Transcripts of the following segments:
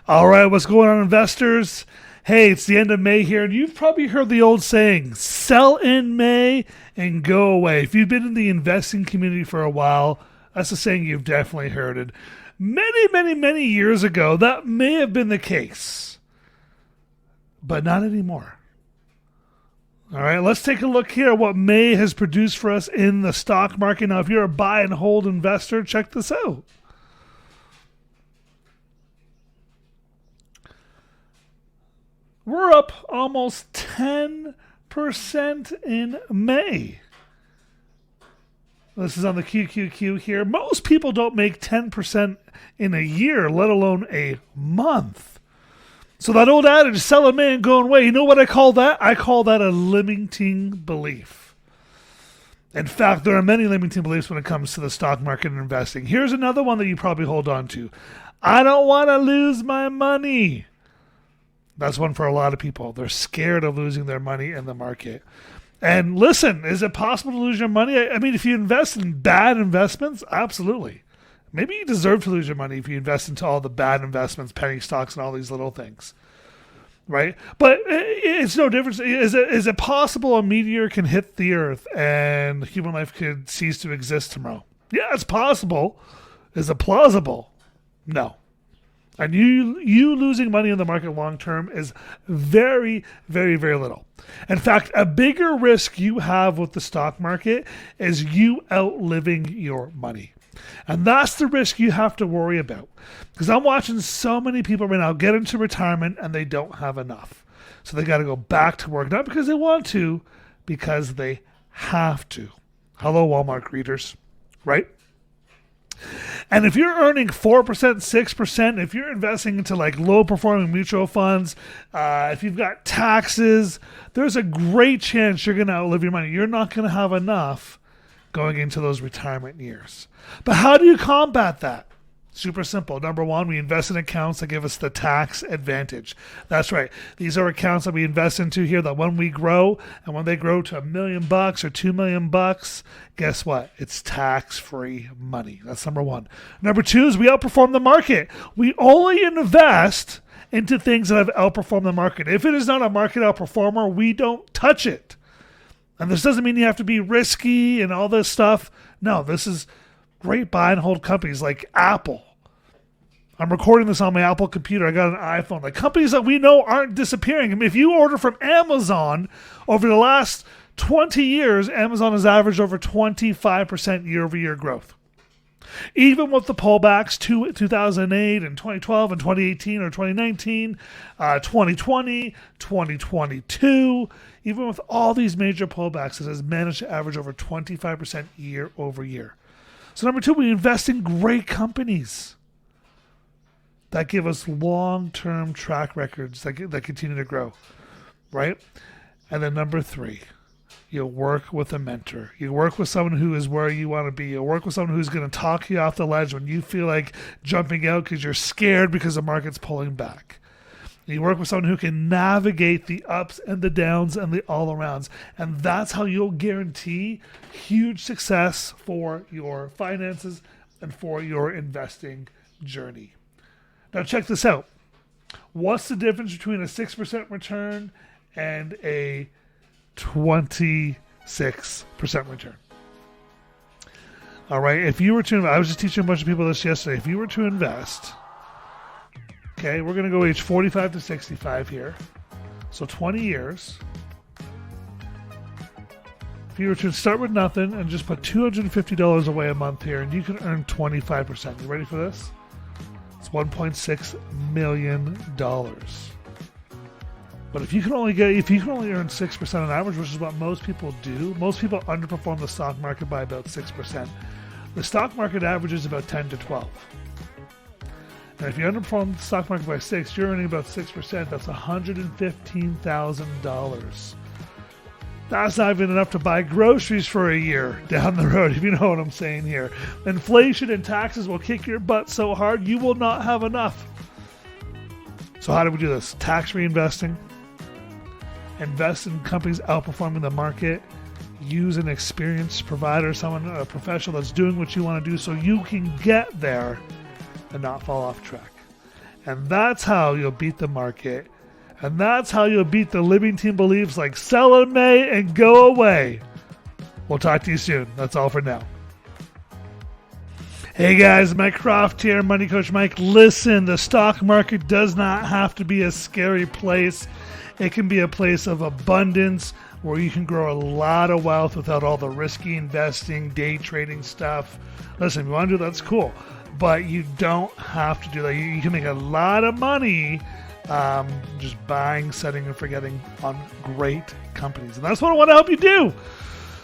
All right, what's going on, investors? Hey, it's the end of May here, and you've probably heard the old saying, sell in May and go away. If you've been in the investing community for a while, that's a saying you've definitely heard it. Many years ago, that may have been the case, but not anymore. All right, let's take a look here at what May has produced for us in the stock market. Now, if you're a buy and hold investor, check this out. We're up almost 10% in May. This is on the QQQ here. Most people don't make 10% in a year, let alone a month. So that old adage, sell in May and go away, you know what I call that? I call that a limiting belief. In fact, there are many limiting beliefs when it comes to the stock market and investing. Here's another one that you probably hold on to. I don't want to lose my money. That's one for a lot of people. They're scared of losing their money in the market. And listen, is it possible to lose your money? I mean, if you invest in bad investments, absolutely. Maybe you deserve to lose your money if you invest into all the bad investments, penny stocks, and all these little things, right? But it's no difference. Is it possible a meteor can hit the earth and human life could cease to exist tomorrow? Yeah, it's possible. Is it plausible? No. And you losing money in the market long term is very little. In fact, a bigger risk you have with the stock market is you outliving your money. And that's the risk you have to worry about. Because I'm watching so many people right now get into retirement and they don't have enough. So they got to go back to work, not because they want to, because they have to. Hello, Walmart greeters, right? And if you're earning 4%, 6%, if you're investing into like low performing mutual funds, if you've got taxes, there's a great chance you're going to outlive your money. You're not going to have enough going into those retirement years. But how do you combat that? Super simple. Number one, we invest in accounts that give us the tax advantage. That's right. These are accounts that we invest into here that when we grow and when they grow to $1 million or $2 million, guess what? It's tax-free money. That's number one. Number two is we outperform the market. We only invest into things that have outperformed the market. If it is not a market outperformer, we don't touch it. And this doesn't mean you have to be risky and all this stuff. No, this is great buy and hold companies like Apple. I'm recording this on my Apple computer. I got an iPhone. Like companies that we know aren't disappearing. I mean, if you order from Amazon over the last 20 years, Amazon has averaged over 25% year-over-year growth. Even with the pullbacks to 2008 and 2012 and 2018 or 2019, 2020, 2022, even with all these major pullbacks, it has managed to average over 25% year over year. So number two, we invest in great companies that give us long-term track records that continue to grow, right? And then number three, you work with a mentor. You work with someone who is where you want to be. You work with someone who's going to talk you off the ledge when you feel like jumping out because you're scared because the market's pulling back. You work with someone who can navigate the ups and the downs and the all-arounds. And that's how you'll guarantee huge success for your finances and for your investing journey. Now check this out. What's the difference between a 6% return and a 26% return? All right, if you were to, I was just teaching a bunch of people this yesterday. If you were to invest, okay, we're going to go age 45 to 65 here. So 20 years. If you were to start with nothing and just put $250 away a month here, and you can earn 25%. You ready for this? It's $1.6 million. But if you can only earn 6% on average, which is what most people do, most people underperform the stock market by about 6%. The stock market average is about 10 to 12. And if you underperform the stock market by 6, you're earning about 6%. That's $115,000. That's not even enough to buy groceries for a year down the road, if you know what I'm saying here. Inflation and taxes will kick your butt so hard, you will not have enough. So how do we do this? Tax reinvesting. Invest in companies outperforming the market. Use an experienced provider, a professional that's doing what you want to do so you can get there and not fall off track. And that's how you'll beat the market. And that's how you'll beat the living team beliefs like sell in May and go away. We'll talk to you soon. That's all for now. Hey guys, Mike Croft here, Money Coach Mike. Listen, the stock market does not have to be a scary place. It can be a place of abundance where you can grow a lot of wealth without all the risky investing, day trading stuff. Listen, if you want to do that, that's cool. But you don't have to do that. You can make a lot of money just buying, setting, and forgetting on great companies. And that's what I want to help you do.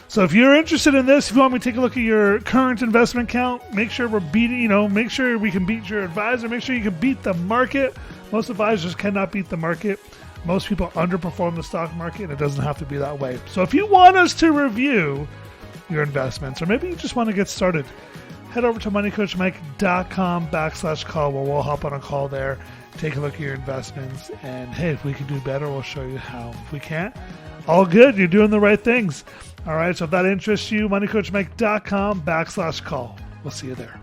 So if you're interested in this, if you want me to take a look at your current investment account, make sure we're beating, make sure we can beat your advisor, make sure you can beat the market. Most advisors cannot beat the market. Most people underperform the stock market, and it doesn't have to be that way. So if you want us to review your investments, or maybe you just want to get started, head over to moneycoachmike.com/call, where we'll hop on a call there, take a look at your investments, and hey, if we can do better, we'll show you how. If we can't, all good. You're doing the right things. All right, so if that interests you, moneycoachmike.com/call. We'll see you there.